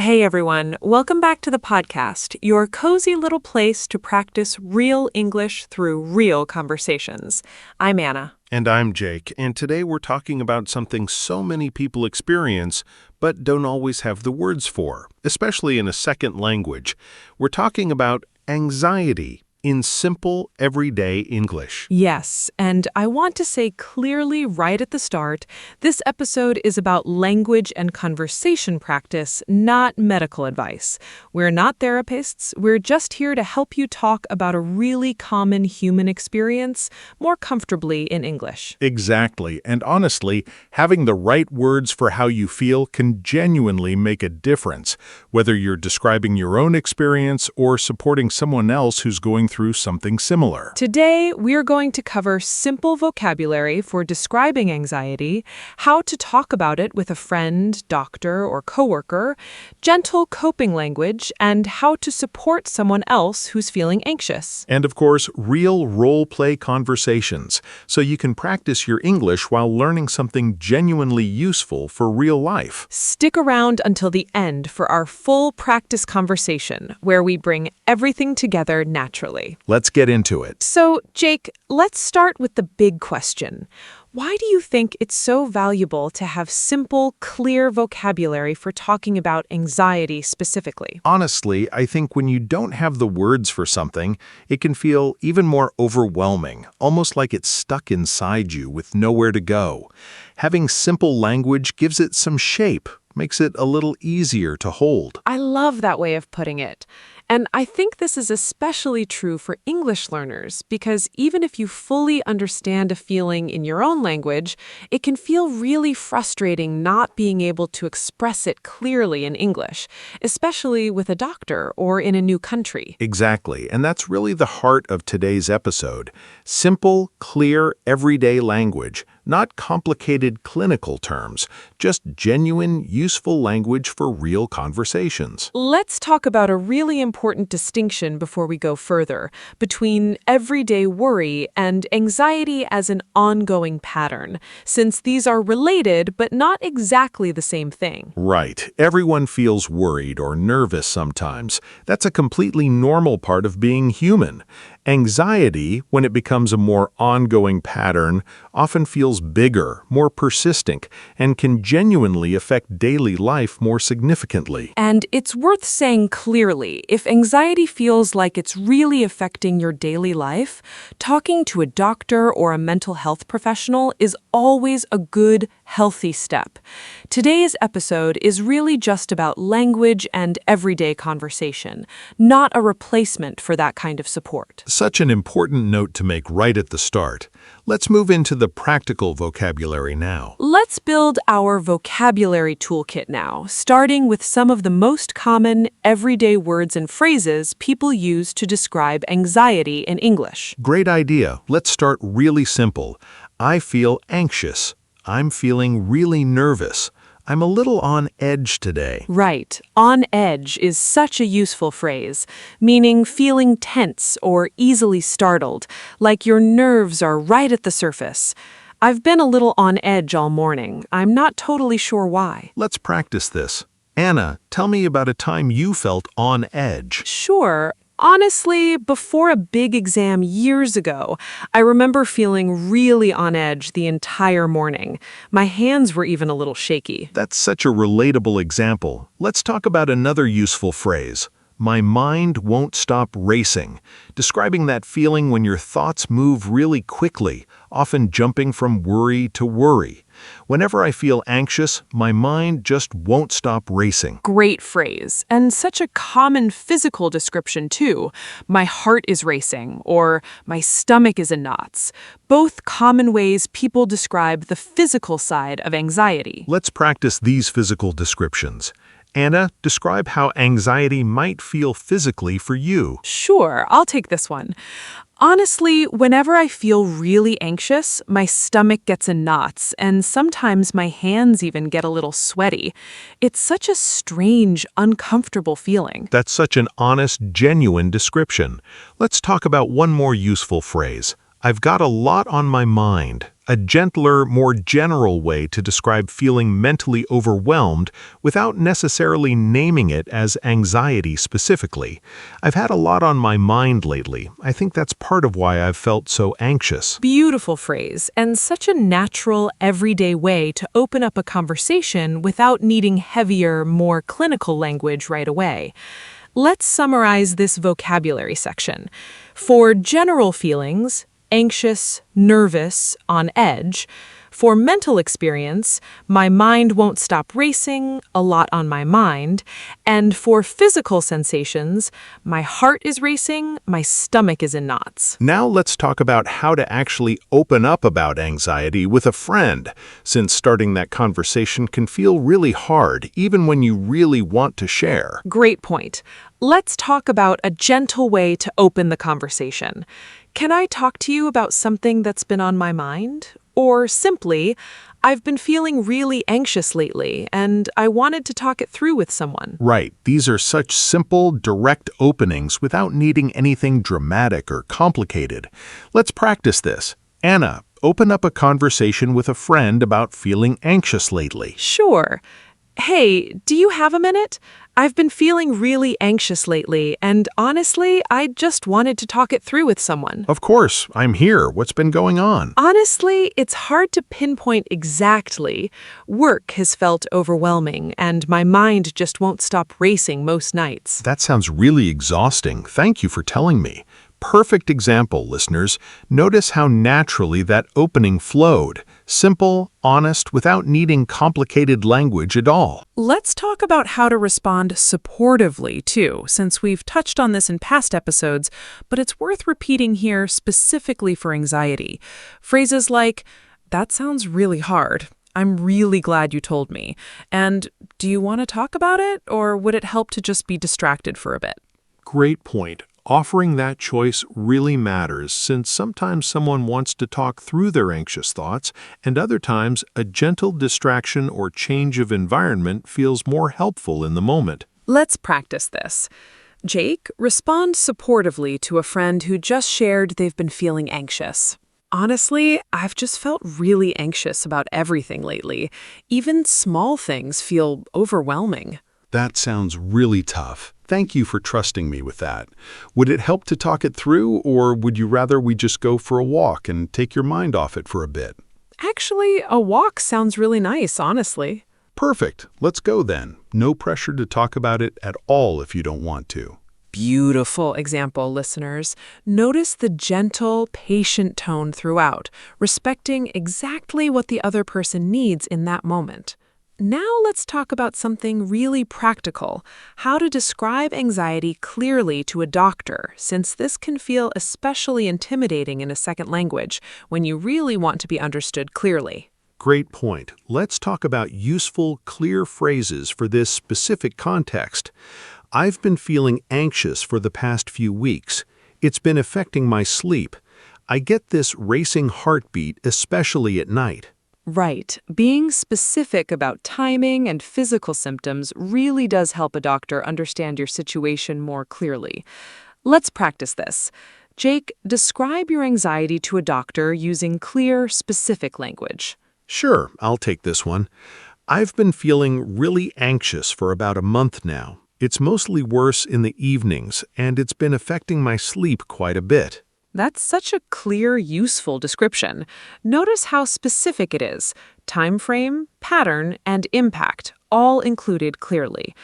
Hey everyone, welcome back to the podcast, your cozy little place to practice real English through real conversations. I'm Anna. And I'm Jake, and today we're talking about something so many people experience but don't always have the words for, especially in a second language. We're talking about anxiety in simple, everyday English. Yes, and I want to say clearly right at the start, this episode is about language and conversation practice, not medical advice. We're not therapists, we're just here to help you talk about a really common human experience more comfortably in English. Exactly, and honestly, having the right words for how you feel can genuinely make a difference, whether you're describing your own experience or supporting someone else who's going through something similar. Today, we're going to cover simple vocabulary for describing anxiety, how to talk about it with a friend, doctor, or coworker, gentle coping language, and how to support someone else who's feeling anxious. And of course, real role-play conversations, so you can practice your English while learning something genuinely useful for real life. Stick around until the end for our full practice conversation, where we bring everything together naturally. Let's get into it. So, Jake, let's start with the big question. Why do you think it's so valuable to have simple, clear vocabulary for talking about anxiety specifically? Honestly, I think when you don't have the words for something, it can feel even more overwhelming, almost like it's stuck inside you with nowhere to go. Having simple language gives it some shape, makes it a little easier to hold. I love that way of putting it. And I think this is especially true for English learners because even if you fully understand a feeling in your own language, it can feel really frustrating not being able to express it clearly in English, especially with a doctor or in a new country. Exactly, and that's really the heart of today's episode. Simple, clear, everyday language, not complicated clinical terms, just genuine, useful language for real conversations. Let's talk about a really important distinction before we go further between everyday worry and anxiety as an ongoing pattern, since these are related but not exactly the same thing. Right. Everyone feels worried or nervous sometimes. That's a completely normal part of being human. Anxiety, when it becomes a more ongoing pattern, often feels bigger, more persistent, and can genuinely affect daily life more significantly. And it's worth saying clearly, if anxiety feels like it's really affecting your daily life, talking to a doctor or a mental health professional is always a good, healthy step. Today's episode is really just about language and everyday conversation, not a replacement for that kind of support. Such an important note to make right at the start. Let's move into the practical vocabulary now. Let's build our vocabulary toolkit now, starting with some of the most common everyday words and phrases people use to describe anxiety in English. Great idea. Let's start really simple. I feel anxious. I'm feeling really nervous. I'm a little on edge today. Right. On edge is such a useful phrase, meaning feeling tense or easily startled, like your nerves are right at the surface. I've been a little on edge all morning. I'm not totally sure why. Let's practice this. Anna, tell me about a time you felt on edge. Sure. Honestly, before a big exam years ago, I remember feeling really on edge the entire morning. My hands were even a little shaky. That's such a relatable example. Let's talk about another useful phrase. My mind won't stop racing, describing that feeling when your thoughts move really quickly, often jumping from worry to worry. Whenever I feel anxious, my mind just won't stop racing. Great phrase, and such a common physical description too. My heart is racing, or my stomach is in knots. Both common ways people describe the physical side of anxiety. Let's practice these physical descriptions. Anna, describe how anxiety might feel physically for you. Sure, I'll take this one. Honestly, whenever I feel really anxious, my stomach gets in knots, and sometimes my hands even get a little sweaty. It's such a strange, uncomfortable feeling. That's such an honest, genuine description. Let's talk about one more useful phrase. I've got a lot on my mind. a gentler, more general way to describe feeling mentally overwhelmed without necessarily naming it as anxiety specifically. I've had a lot on my mind lately. I think that's part of why I've felt so anxious. Beautiful phrase, and such a natural, everyday way to open up a conversation without needing heavier, more clinical language right away. Let's summarize this vocabulary section. For general feelings, anxious, nervous, on edge. For mental experience, my mind won't stop racing, a lot on my mind. And for physical sensations, my heart is racing, my stomach is in knots. Now let's talk about how to actually open up about anxiety with a friend, since starting that conversation can feel really hard, even when you really want to share. Great point. Let's talk about a gentle way to open the conversation. Can I talk to you about something that's been on my mind? Or simply, I've been feeling really anxious lately, and I wanted to talk it through with someone. Right, these are such simple, direct openings without needing anything dramatic or complicated. Let's practice this. Anna, open up a conversation with a friend about feeling anxious lately. Sure. Hey, do you have a minute? I've been feeling really anxious lately, and honestly, I just wanted to talk it through with someone. Of course, I'm here. What's been going on? Honestly, it's hard to pinpoint exactly. Work has felt overwhelming, and my mind just won't stop racing most nights. That sounds really exhausting. Thank you for telling me. Perfect example, listeners. Notice how naturally that opening flowed. Simple, honest, without needing complicated language at all. Let's talk about how to respond supportively, too, since we've touched on this in past episodes, but it's worth repeating here specifically for anxiety. Phrases like, "That sounds really hard. I'm really glad you told me." And, "Do you want to talk about it, or would it help to just be distracted for a bit?" Great point. Offering that choice really matters, since sometimes someone wants to talk through their anxious thoughts, and other times a gentle distraction or change of environment feels more helpful in the moment. Let's practice this. Jake, respond supportively to a friend who just shared they've been feeling anxious. "Honestly, I've just felt really anxious about everything lately. Even small things feel overwhelming." That sounds really tough. Thank you for trusting me with that. Would it help to talk it through, or would you rather we just go for a walk and take your mind off it for a bit? Actually, a walk sounds really nice, honestly. Perfect. Let's go then. No pressure to talk about it at all if you don't want to. Beautiful example, listeners. Notice the gentle, patient tone throughout, respecting exactly what the other person needs in that moment. Now let's talk about something really practical, how to describe anxiety clearly to a doctor, since this can feel especially intimidating in a second language when you really want to be understood clearly. Great point. Let's talk about useful, clear phrases for this specific context. I've been feeling anxious for the past few weeks. It's been affecting my sleep. I get this racing heartbeat, especially at night. Right. Being specific about timing and physical symptoms really does help a doctor understand your situation more clearly. Let's practice this. Jake, describe your anxiety to a doctor using clear, specific language. Sure, I'll take this one. I've been feeling really anxious for about a month now. It's mostly worse in the evenings, and it's been affecting my sleep quite a bit. That's such a clear, useful description. Notice how specific it is. Time frame, pattern, and impact, all included clearly.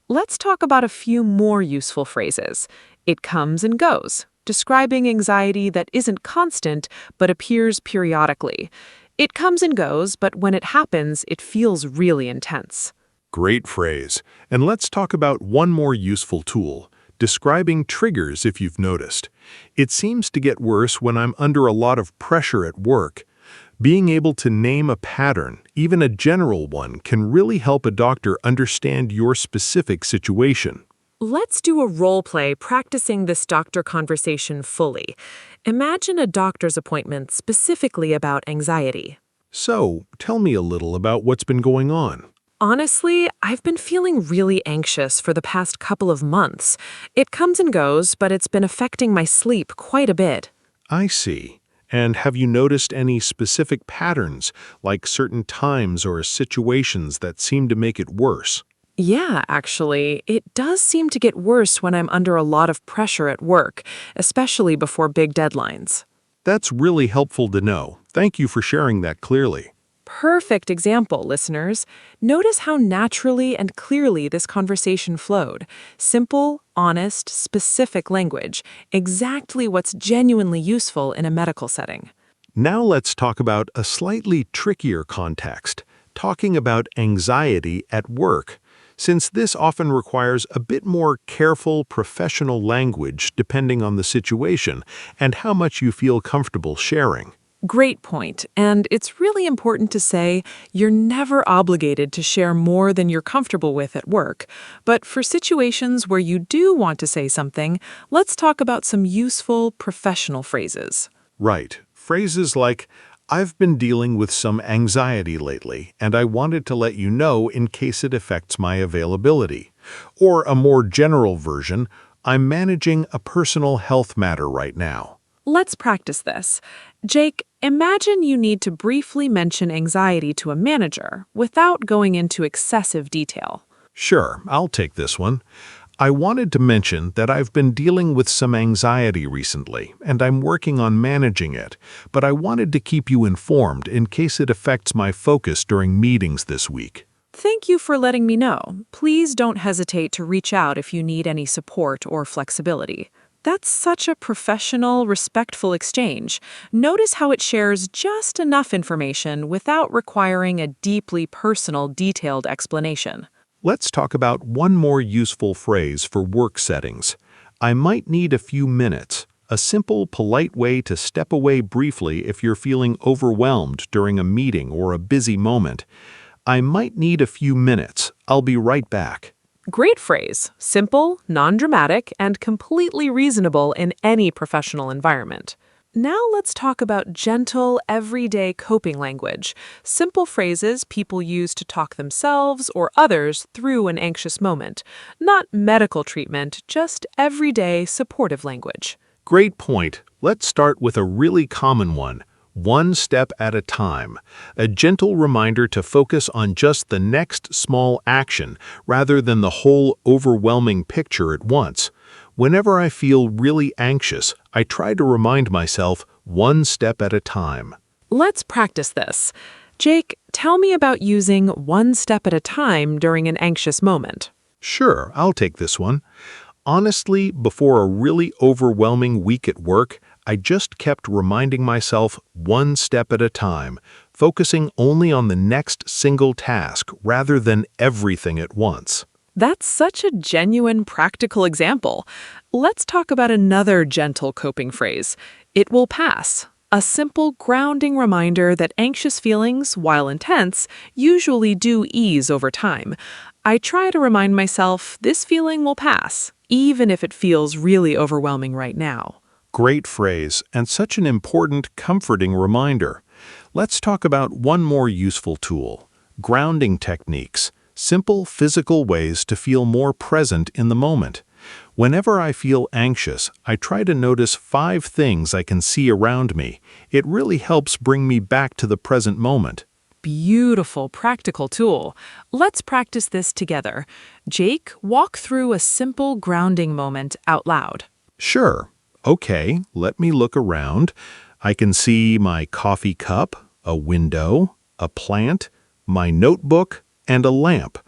Let's talk about a few more useful phrases. It comes and goes, describing anxiety that isn't constant but appears periodically. It comes and goes, but when it happens, it feels really intense. Great phrase. And let's talk about one more useful tool. Describing triggers, if you've noticed. It seems to get worse when I'm under a lot of pressure at work. Being able to name a pattern, even a general one, can really help a doctor understand your specific situation. Let's do a role play practicing this doctor conversation fully. Imagine a doctor's appointment specifically about anxiety. So, tell me a little about what's been going on. Honestly, I've been feeling really anxious for the past couple of months. It comes and goes, but it's been affecting my sleep quite a bit. I see. And have you noticed any specific patterns, like certain times or situations that seem to make it worse? Yeah, actually, it does seem to get worse when I'm under a lot of pressure at work, especially before big deadlines. That's really helpful to know. Thank you for sharing that clearly. Perfect example, listeners. Notice how naturally and clearly this conversation flowed. Simple, honest, specific language. Exactly what's genuinely useful in a medical setting. Now let's talk about a slightly trickier context, talking about anxiety at work, since this often requires a bit more careful professional language depending on the situation and how much you feel comfortable sharing. Great point. And it's really important to say you're never obligated to share more than you're comfortable with at work. But for situations where you do want to say something, let's talk about some useful professional phrases. Right. Phrases like, I've been dealing with some anxiety lately, and I wanted to let you know in case it affects my availability. Or a more general version, I'm managing a personal health matter right now. Let's practice this. Jake, imagine you need to briefly mention anxiety to a manager without going into excessive detail. Sure, I'll take this one. I wanted to mention that I've been dealing with some anxiety recently, and I'm working on managing it, but I wanted to keep you informed in case it affects my focus during meetings this week. Thank you for letting me know. Please don't hesitate to reach out if you need any support or flexibility. That's such a professional, respectful exchange. Notice how it shares just enough information without requiring a deeply personal, detailed explanation. Let's talk about one more useful phrase for work settings. I might need a few minutes. A simple, polite way to step away briefly if you're feeling overwhelmed during a meeting or a busy moment. I might need a few minutes. I'll be right back. Great phrase. Simple, non-dramatic, and completely reasonable in any professional environment. Now let's talk about gentle, everyday coping language. Simple phrases people use to talk themselves or others through an anxious moment. Not medical treatment, just everyday supportive language. Great point. Let's start with a really common one. One step at a time. A gentle reminder to focus on just the next small action rather than the whole overwhelming picture at once. Whenever I feel really anxious, I try to remind myself one step at a time. Let's practice this. Jake, tell me about using one step at a time during an anxious moment. Sure, I'll take this one. Honestly, before a really overwhelming week at work, I just kept reminding myself one step at a time, focusing only on the next single task rather than everything at once. That's such a genuine, practical example. Let's talk about another gentle coping phrase. It will pass. A simple, grounding reminder that anxious feelings, while intense, usually do ease over time. I try to remind myself this feeling will pass, even if it feels really overwhelming right now. Great phrase, and such an important, comforting reminder. Let's talk about one more useful tool, grounding techniques, simple physical ways to feel more present in the moment. Whenever I feel anxious, I try to notice 5 things I can see around me. It really helps bring me back to the present moment. Beautiful, practical tool. Let's practice this together. Jake, walk through a simple grounding moment out loud. Sure. Okay, let me look around. I can see my coffee cup, a window, a plant, my notebook, and a lamp.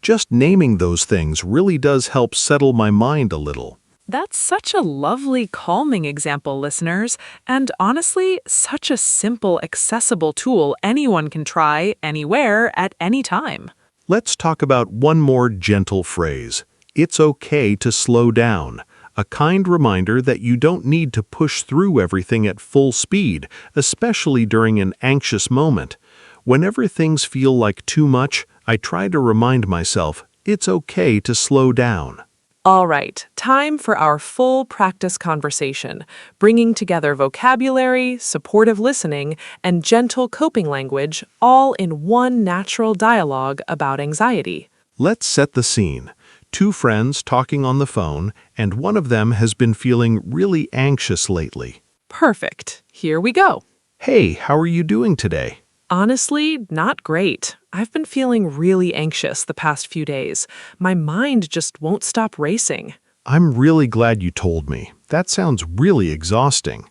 Just naming those things really does help settle my mind a little. That's such a lovely, calming example, listeners, and honestly, such a simple, accessible tool anyone can try, anywhere, at any time. Let's talk about one more gentle phrase. It's okay to slow down. A kind reminder that you don't need to push through everything at full speed, especially during an anxious moment. Whenever things feel like too much, I try to remind myself it's okay to slow down. All right, time for our full practice conversation, bringing together vocabulary, supportive listening, and gentle coping language, all in one natural dialogue about anxiety. Let's set the scene. 2 friends talking on the phone, and one of them has been feeling really anxious lately. Perfect. Here we go. Hey, how are you doing today? Honestly, not great. I've been feeling really anxious the past few days. My mind just won't stop racing. I'm really glad you told me. That sounds really exhausting.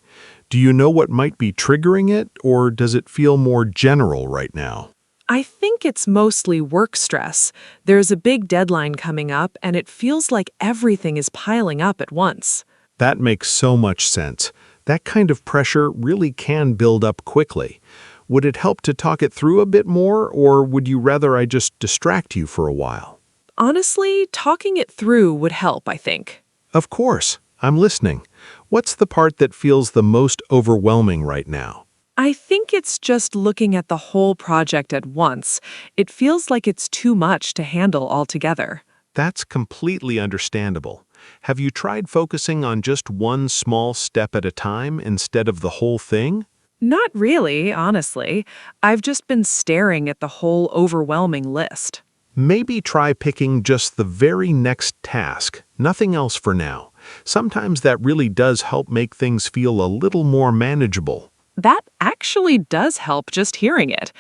Do you know what might be triggering it, or does it feel more general right now? I think it's mostly work stress. There's a big deadline coming up, and it feels like everything is piling up at once. That makes so much sense. That kind of pressure really can build up quickly. Would it help to talk it through a bit more, or would you rather I just distract you for a while? Honestly, talking it through would help, I think. Of course, I'm listening. What's the part that feels the most overwhelming right now? I think it's just looking at the whole project at once. It feels like it's too much to handle altogether. That's completely understandable. Have you tried focusing on just one small step at a time instead of the whole thing? Not really, honestly. I've just been staring at the whole overwhelming list. Maybe try picking just the very next task, nothing else for now. Sometimes that really does help make things feel a little more manageable. That actually does help just hearing it.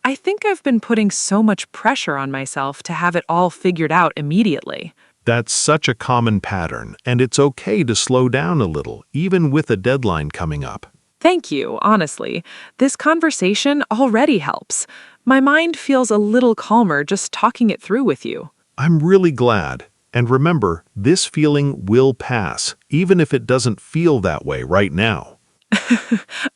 I think I've been putting so much pressure on myself to have it all figured out immediately. That's such a common pattern, and it's okay to slow down a little, even with a deadline coming up. Thank you, honestly. This conversation already helps. My mind feels a little calmer just talking it through with you. I'm really glad. And remember, this feeling will pass, even if it doesn't feel that way right now.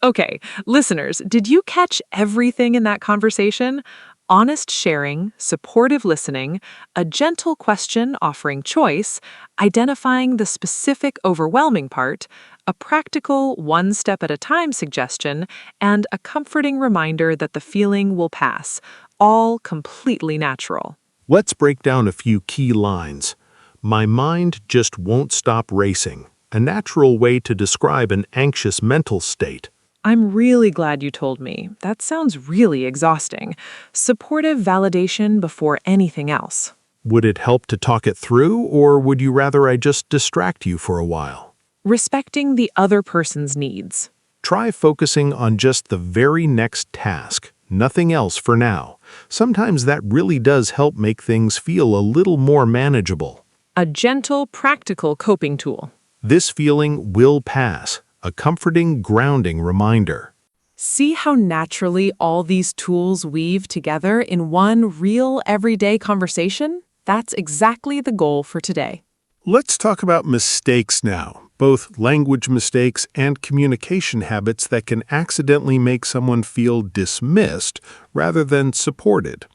Okay, listeners, did you catch everything in that conversation? Honest sharing, supportive listening, a gentle question offering choice, identifying the specific overwhelming part, a practical one step at a time suggestion, and a comforting reminder that the feeling will pass, all completely natural. Let's break down a few key lines. My mind just won't stop racing, a natural way to describe an anxious mental state. I'm really glad you told me. That sounds really exhausting. Supportive validation before anything else. Would it help to talk it through, or would you rather I just distract you for a while? Respecting the other person's needs. Try focusing on just the very next task, nothing else for now. Sometimes that really does help make things feel a little more manageable. A gentle, practical coping tool. This feeling will pass, a comforting, grounding reminder. See how naturally all these tools weave together in one real everyday conversation? That's exactly the goal for today. Let's talk about mistakes now, both language mistakes and communication habits that can accidentally make someone feel dismissed rather than supported.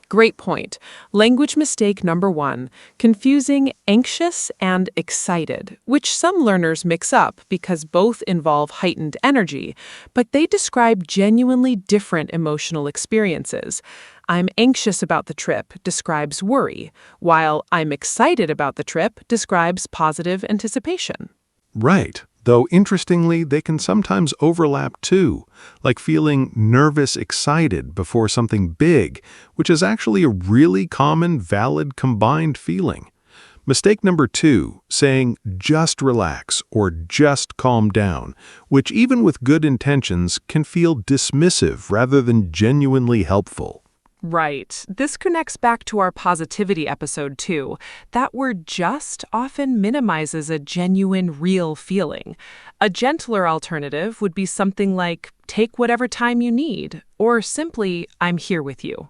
Great point. Language mistake number 1, confusing anxious and excited, which some learners mix up because both involve heightened energy, but they describe genuinely different emotional experiences. I'm anxious about the trip describes worry, while I'm excited about the trip describes positive anticipation. Right, though interestingly, they can sometimes overlap too, like feeling nervous excited before something big, which is actually a really common, valid combined feeling. Mistake number 2, saying just relax or just calm down, which even with good intentions can feel dismissive rather than genuinely helpful. Right. This connects back to our positivity episode too. That word just often minimizes a genuine, real feeling. A gentler alternative would be something like, take whatever time you need, or simply, I'm here with you.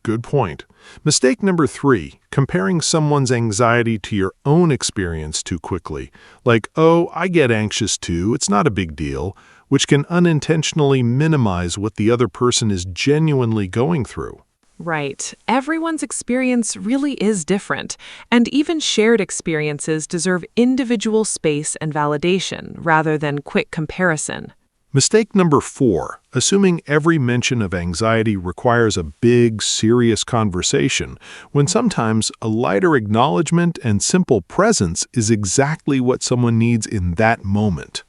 Good point. Mistake number 3, comparing someone's anxiety to your own experience too quickly. Like, oh, I get anxious too, it's not a big deal, which can unintentionally minimize what the other person is genuinely going through. Right. Everyone's experience really is different, and even shared experiences deserve individual space and validation rather than quick comparison. Mistake number 4, assuming every mention of anxiety requires a big, serious conversation, when sometimes a lighter acknowledgement and simple presence is exactly what someone needs in that moment.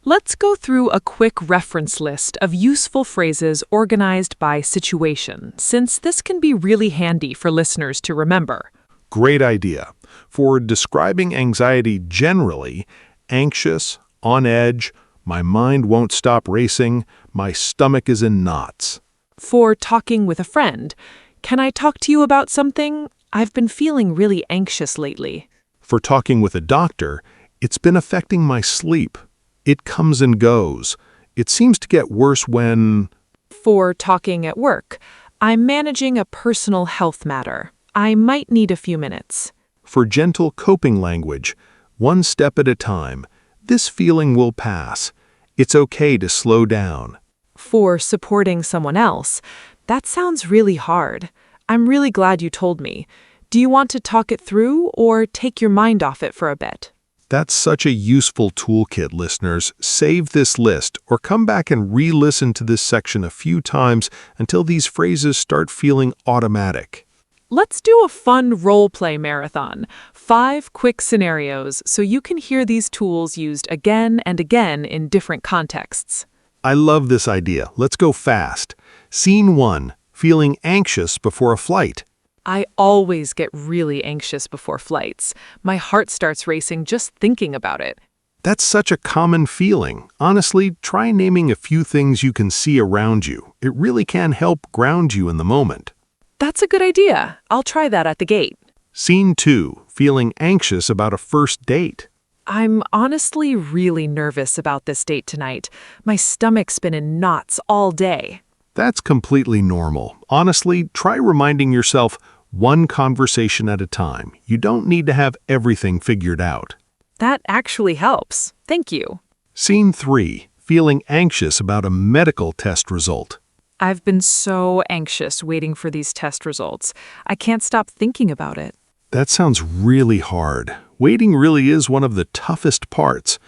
Let's go through a quick reference list of useful phrases organized by situation, since this can be really handy for listeners to remember. Great idea. For describing anxiety generally, anxious, on edge, My mind won't stop racing. My stomach is in knots. For talking with a friend, can I talk to you about something? I've been feeling really anxious lately. For talking with a doctor, it's been affecting my sleep. It comes and goes. It seems to get worse when... For talking at work, I'm managing a personal health matter. I might need a few minutes. For gentle coping language, one step at a time, this feeling will pass. It's okay to slow down. For supporting someone else, that sounds really hard. I'm really glad you told me. Do you want to talk it through or take your mind off it for a bit? That's such a useful toolkit, listeners. Save this list or come back and re-listen to this section a few times until these phrases start feeling automatic. Let's do a fun role-play marathon. 5 quick scenarios so you can hear these tools used again and again in different contexts. I love this idea. Let's go fast. Scene 1. Feeling anxious before a flight. I always get really anxious before flights. My heart starts racing just thinking about it. That's such a common feeling. Honestly, try naming a few things you can see around you. It really can help ground you in the moment. That's a good idea. I'll try that at the gate. Scene 2. Feeling anxious about a first date. I'm honestly really nervous about this date tonight. My stomach's been in knots all day. That's completely normal. Honestly, try reminding yourself one conversation at a time. You don't need to have everything figured out. That actually helps. Thank you. Scene 3. Feeling anxious about a medical test result. I've been so anxious waiting for these test results. I can't stop thinking about it. That sounds really hard. Waiting really is one of the toughest parts.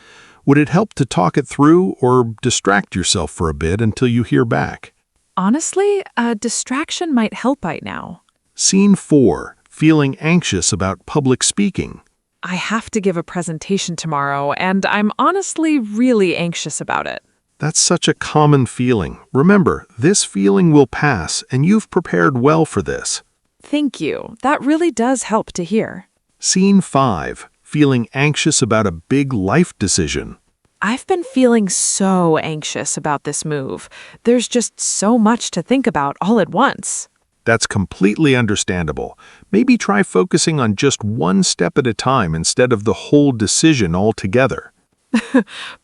Would it help to talk it through or distract yourself for a bit until you hear back? Honestly, a distraction might help right now. Scene 4. Feeling anxious about public speaking. I have to give a presentation tomorrow, and I'm honestly really anxious about it. That's such a common feeling. Remember, this feeling will pass, and you've prepared well for this. Thank you. That really does help to hear. Scene 5. Feeling anxious about a big life decision. I've been feeling so anxious about this move. There's just so much to think about all at once. That's completely understandable. Maybe try focusing on just one step at a time instead of the whole decision altogether.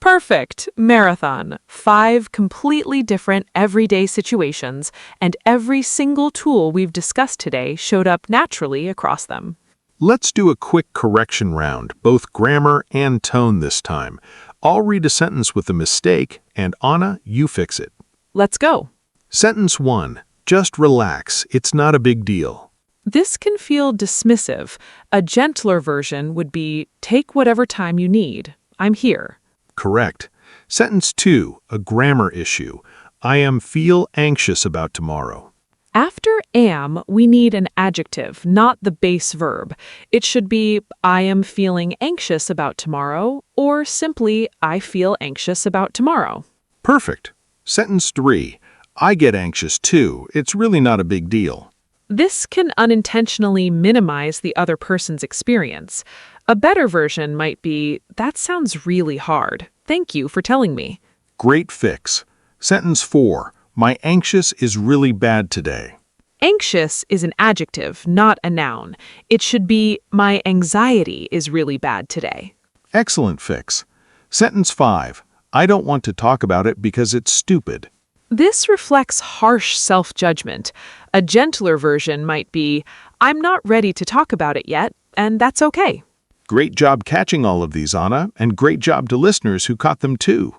Perfect. Marathon. 5 completely different everyday situations, and every single tool we've discussed today showed up naturally across them. Let's do a quick correction round, both grammar and tone this time. I'll read a sentence with a mistake, and Anna, you fix it. Let's go. Sentence 1. Just relax. It's not a big deal. This can feel dismissive. A gentler version would be, take whatever time you need. I'm here. Correct. Sentence 2. A grammar issue. I am feel anxious about tomorrow. After am, we need an adjective, not the base verb. It should be, I am feeling anxious about tomorrow, or simply, I feel anxious about tomorrow. Perfect. Sentence 3. I get anxious too. It's really not a big deal. This can unintentionally minimize the other person's experience. A better version might be, that sounds really hard. Thank you for telling me. Great fix. Sentence 4. My anxious is really bad today. Anxious is an adjective, not a noun. It should be, my anxiety is really bad today. Excellent fix. Sentence 5. I don't want to talk about it because it's stupid. This reflects harsh self-judgment. A gentler version might be, I'm not ready to talk about it yet, and that's okay. Great job catching all of these, Anna, and great job to listeners who caught them too.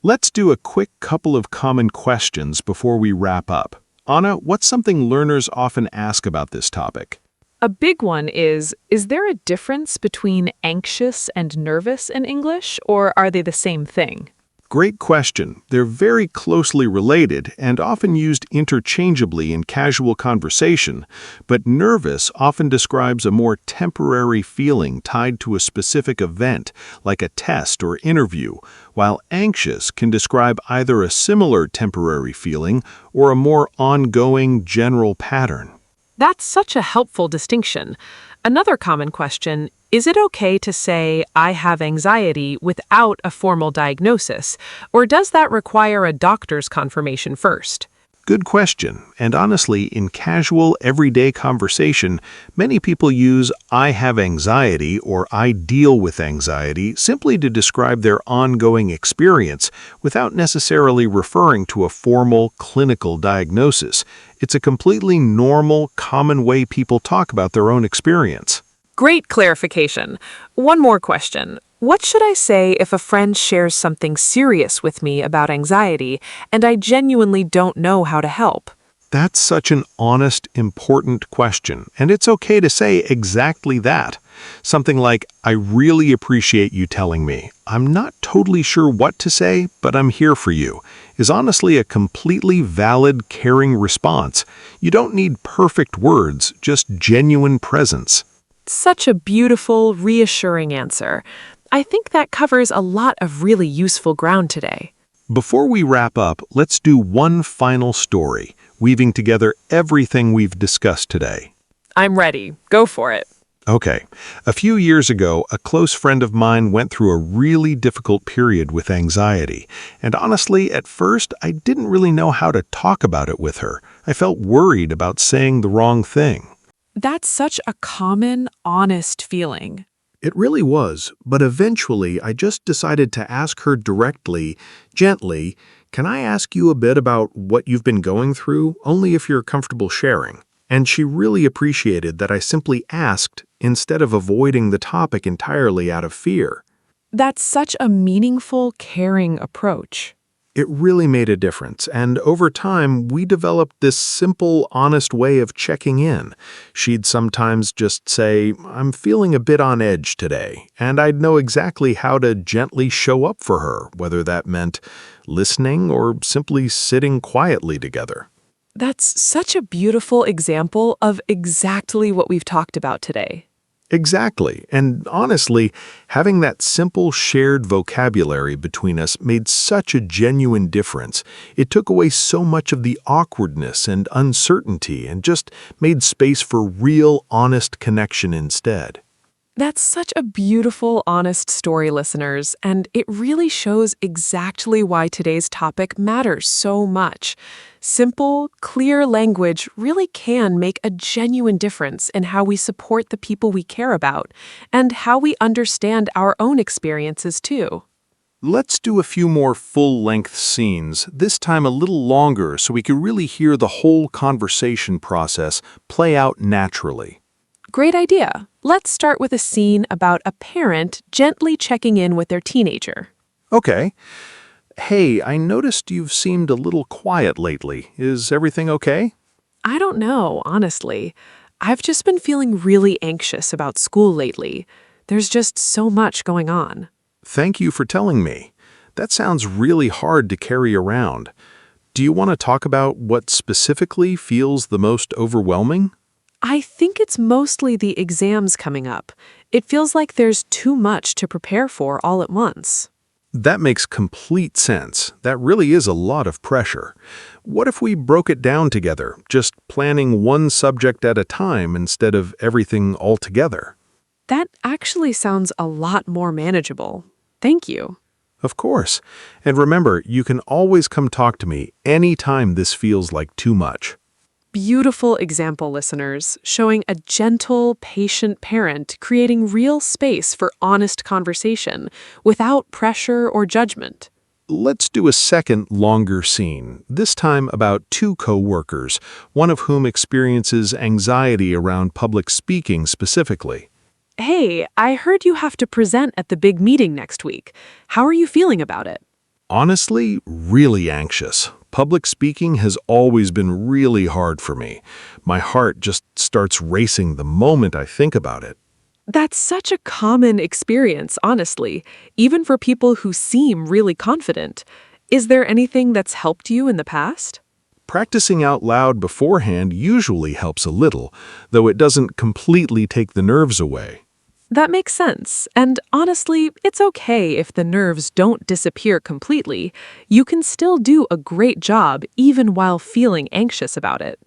Let's do a quick couple of common questions before we wrap up. Anna, what's something learners often ask about this topic? A big one is there a difference between anxious and nervous in English, or are they the same thing? Great question. They're very closely related and often used interchangeably in casual conversation, but nervous often describes a more temporary feeling tied to a specific event, like a test or interview, while anxious can describe either a similar temporary feeling or a more ongoing general pattern. That's such a helpful distinction. Another common question, Is it okay to say, I have anxiety without a formal diagnosis, or does that require a doctor's confirmation first? Good question. And honestly, in casual, everyday conversation, many people use I have anxiety or I deal with anxiety simply to describe their ongoing experience without necessarily referring to a formal clinical diagnosis. It's a completely normal, common way people talk about their own experience. Great clarification. One more question. What should I say if a friend shares something serious with me about anxiety and I genuinely don't know how to help? That's such an honest, important question, and it's okay to say exactly that. Something like, I really appreciate you telling me. I'm not totally sure what to say, but I'm here for you, is honestly a completely valid, caring response. You don't need perfect words, just genuine presence. Such a beautiful, reassuring answer. I think that covers a lot of really useful ground today. Before we wrap up, let's do one final story, weaving together everything we've discussed today. I'm ready. Go for it. Okay. A few years ago, a close friend of mine went through a really difficult period with anxiety. And honestly, at first, I didn't really know how to talk about it with her. I felt worried about saying the wrong thing. That's such a common, honest feeling. It really was, but eventually I just decided to ask her directly, gently, can I ask you a bit about what you've been going through, only if you're comfortable sharing? And she really appreciated that I simply asked instead of avoiding the topic entirely out of fear. That's such a meaningful, caring approach. It really made a difference, and over time, we developed this simple, honest way of checking in. She'd sometimes just say, I'm feeling a bit on edge today, and I'd know exactly how to gently show up for her, whether that meant listening or simply sitting quietly together. That's such a beautiful example of exactly what we've talked about today. Exactly. And honestly, having that simple shared vocabulary between us made such a genuine difference. It took away so much of the awkwardness and uncertainty and just made space for real, honest connection instead. That's such a beautiful, honest story, listeners, and it really shows exactly why today's topic matters so much. Simple, clear language really can make a genuine difference in how we support the people we care about and how we understand our own experiences too. Let's do a few more full-length scenes, this time a little longer so we can really hear the whole conversation process play out naturally. Great idea. Let's start with a scene about a parent gently checking in with their teenager. Okay. Hey, I noticed you've seemed a little quiet lately. Is everything okay? I don't know, honestly. I've just been feeling really anxious about school lately. There's just so much going on. Thank you for telling me. That sounds really hard to carry around. Do you want to talk about what specifically feels the most overwhelming? I think it's mostly the exams coming up. It feels like there's too much to prepare for all at once. That makes complete sense. That really is a lot of pressure. What if we broke it down together, just planning one subject at a time instead of everything all together? That actually sounds a lot more manageable. Thank you. Of course. And remember, you can always come talk to me anytime this feels like too much. Beautiful example, listeners, showing a gentle, patient parent creating real space for honest conversation without pressure or judgment. Let's do a second, longer scene, this time about two co-workers, one of whom experiences anxiety around public speaking specifically. Hey, I heard you have to present at the big meeting next week. How are you feeling about it? Honestly, really anxious. Public speaking has always been really hard for me. My heart just starts racing the moment I think about it. That's such a common experience, honestly, even for people who seem really confident. Is there anything that's helped you in the past? Practicing out loud beforehand usually helps a little, though it doesn't completely take the nerves away. That makes sense. And honestly, it's okay if the nerves don't disappear completely. You can still do a great job even while feeling anxious about it.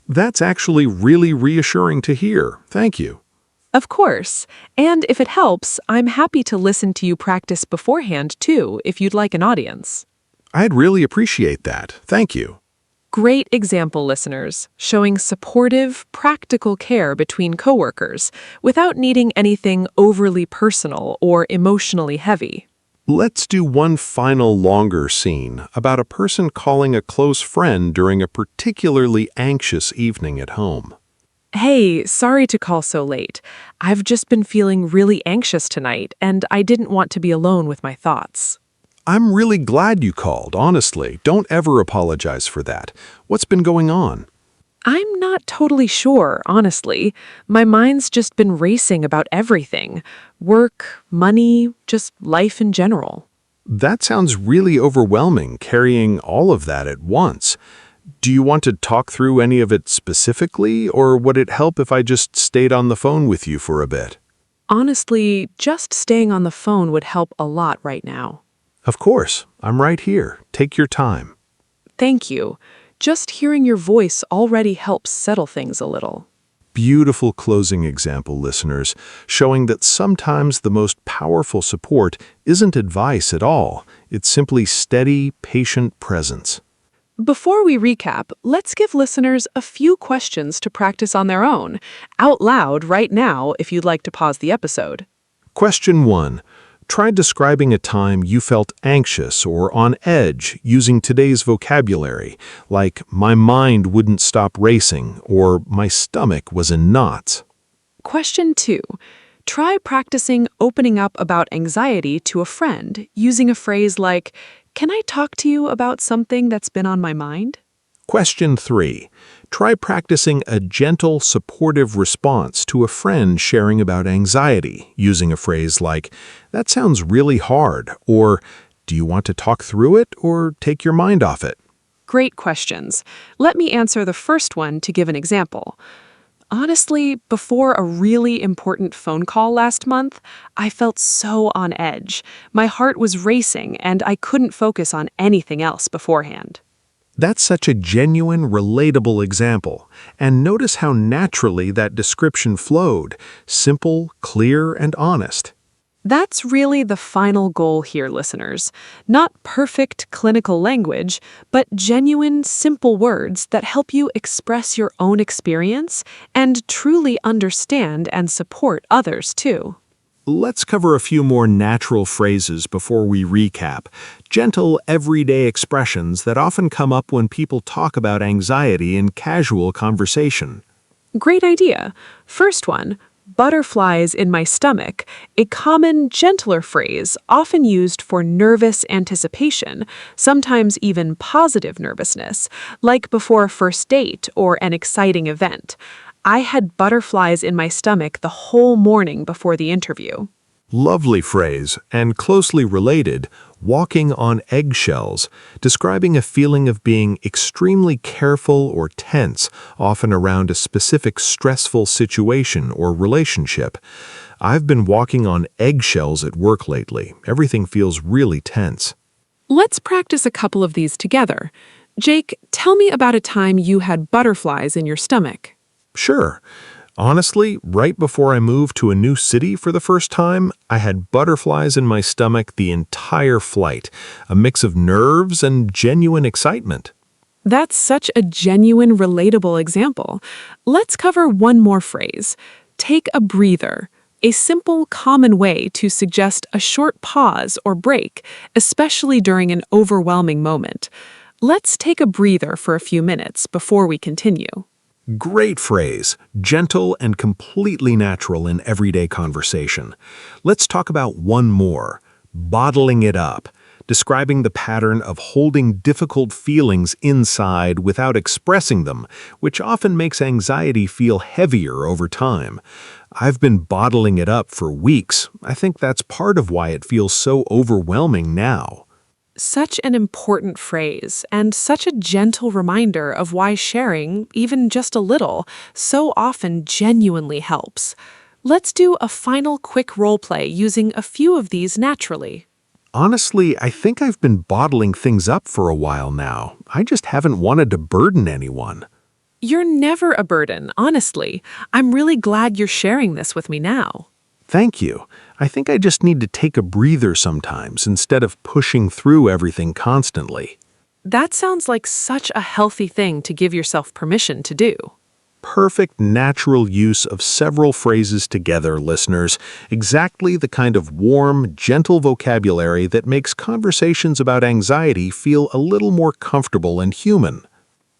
That's actually really reassuring to hear. Thank you. Of course. And if it helps, I'm happy to listen to you practice beforehand too, if you'd like an audience. I'd really appreciate that. Thank you. Great example, listeners, showing supportive, practical care between coworkers without needing anything overly personal or emotionally heavy. Let's do one final longer scene about a person calling a close friend during a particularly anxious evening at home. Hey, sorry to call so late. I've just been feeling really anxious tonight, and I didn't want to be alone with my thoughts. I'm really glad you called, honestly. Don't ever apologize for that. What's been going on? I'm not totally sure, honestly. My mind's just been racing about everything. Work, money, just life in general. That sounds really overwhelming, carrying all of that at once. Do you want to talk through any of it specifically, or would it help if I just stayed on the phone with you for a bit? Honestly, just staying on the phone would help a lot right now. Of course, I'm right here. Take your time. Thank you. Just hearing your voice already helps settle things a little. Beautiful closing example, listeners, showing that sometimes the most powerful support isn't advice at all. It's simply steady, patient presence. Before we recap, let's give listeners a few questions to practice on their own, out loud right now if you'd like to pause the episode. Question 1. Try describing a time you felt anxious or on edge using today's vocabulary, like my mind wouldn't stop racing or my stomach was in knots. Question 2. Try practicing opening up about anxiety to a friend using a phrase like, "Can I talk to you about something that's been on my mind?" Question 3. Try practicing a gentle, supportive response to a friend sharing about anxiety, using a phrase like, "That sounds really hard," or "Do you want to talk through it or take your mind off it?" Great questions. Let me answer the first one to give an example. Honestly, before a really important phone call last month, I felt so on edge. My heart was racing and I couldn't focus on anything else beforehand. That's such a genuine, relatable example. And notice how naturally that description flowed, simple, clear, and honest. That's really the final goal here, listeners. Not perfect clinical language, but genuine, simple words that help you express your own experience and truly understand and support others, too. Let's cover a few more natural phrases before we recap. Gentle, everyday expressions that often come up when people talk about anxiety in casual conversation. Great idea. First one, butterflies in my stomach, a common, gentler phrase often used for nervous anticipation, sometimes even positive nervousness, like before a first date or an exciting event. I had butterflies in my stomach the whole morning before the interview. Lovely phrase, and closely related, walking on eggshells, describing a feeling of being extremely careful or tense, often around a specific stressful situation or relationship. I've been walking on eggshells at work lately. Everything feels really tense. Let's practice a couple of these together. Jake, tell me about a time you had butterflies in your stomach. Sure. Honestly, right before I moved to a new city for the first time, I had butterflies in my stomach the entire flight, a mix of nerves and genuine excitement. That's such a genuine, relatable example. Let's cover one more phrase. Take a breather. A simple, common way to suggest a short pause or break, especially during an overwhelming moment. Let's take a breather for a few minutes before we continue. Great phrase, gentle and completely natural in everyday conversation. Let's talk about one more, bottling it up, describing the pattern of holding difficult feelings inside without expressing them, which often makes anxiety feel heavier over time. I've been bottling it up for weeks. I think that's part of why it feels so overwhelming now. Such an important phrase, and such a gentle reminder of why sharing, even just a little, so often genuinely helps. Let's do a final quick role play using a few of these naturally. Honestly, I think I've been bottling things up for a while now. I just haven't wanted to burden anyone. You're never a burden, honestly. I'm really glad you're sharing this with me now. Thank you. I think I just need to take a breather sometimes instead of pushing through everything constantly. That sounds like such a healthy thing to give yourself permission to do. Perfect natural use of several phrases together, listeners. Exactly the kind of warm, gentle vocabulary that makes conversations about anxiety feel a little more comfortable and human.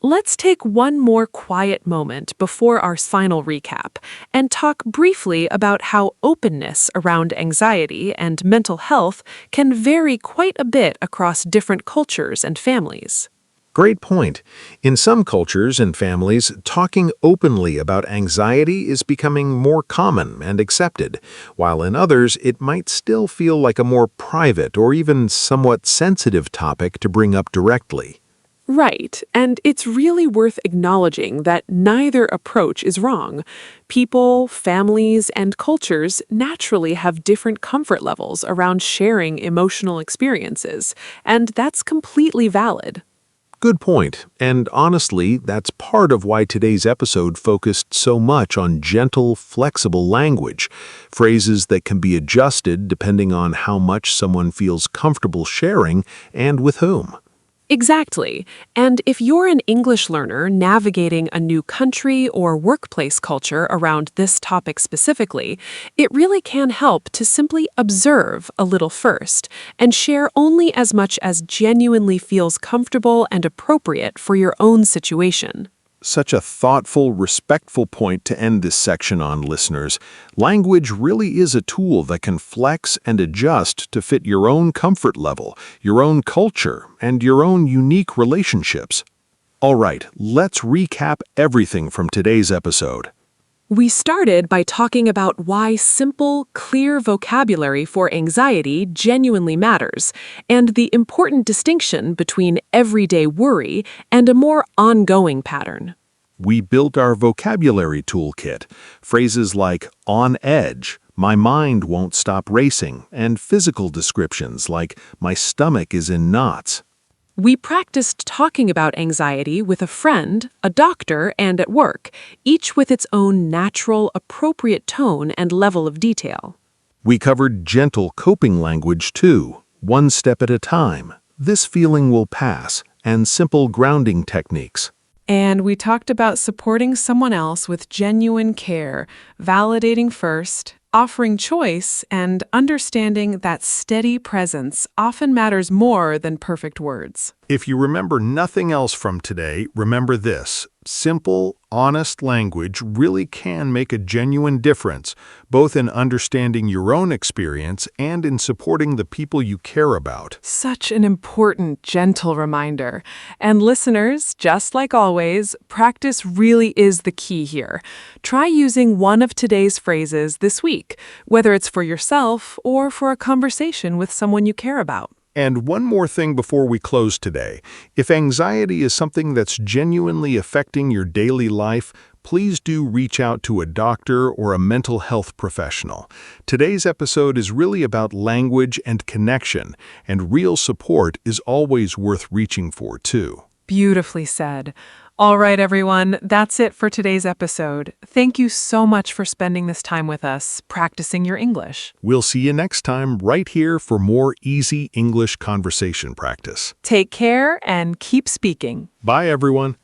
Let's take one more quiet moment before our final recap and talk briefly about how openness around anxiety and mental health can vary quite a bit across different cultures and families. Great point. In some cultures and families, talking openly about anxiety is becoming more common and accepted, while in others, it might still feel like a more private or even somewhat sensitive topic to bring up directly. Right, and it's really worth acknowledging that neither approach is wrong. People, families, and cultures naturally have different comfort levels around sharing emotional experiences, and that's completely valid. Good point, and honestly, that's part of why today's episode focused so much on gentle, flexible language, phrases that can be adjusted depending on how much someone feels comfortable sharing and with whom. Exactly. And if you're an English learner navigating a new country or workplace culture around this topic specifically, it really can help to simply observe a little first and share only as much as genuinely feels comfortable and appropriate for your own situation. Such a thoughtful, respectful point to end this section on, listeners. Language really is a tool that can flex and adjust to fit your own comfort level, your own culture, and your own unique relationships. All right, let's recap everything from today's episode. We started by talking about why simple, clear vocabulary for anxiety genuinely matters, and the important distinction between everyday worry and a more ongoing pattern. We built our vocabulary toolkit, phrases like on edge, my mind won't stop racing, and physical descriptions like my stomach is in knots. We practiced talking about anxiety with a friend, a doctor, and at work, each with its own natural, appropriate tone and level of detail. We covered gentle coping language too, one step at a time. This feeling will pass, and simple grounding techniques. And we talked about supporting someone else with genuine care, validating first, offering choice, and understanding that steady presence often matters more than perfect words. If you remember nothing else from today, remember this. Simple, honest language really can make a genuine difference, both in understanding your own experience and in supporting the people you care about. Such an important, gentle reminder. And listeners, just like always, practice really is the key here. Try using one of today's phrases this week, whether it's for yourself or for a conversation with someone you care about. And one more thing before we close today. If anxiety is something that's genuinely affecting your daily life, please do reach out to a doctor or a mental health professional. Today's episode is really about language and connection, and real support is always worth reaching for, too. Beautifully said. All right, everyone, that's it for today's episode. Thank you so much for spending this time with us, practicing your English. We'll see you next time right here for more easy English conversation practice. Take care and keep speaking. Bye, everyone.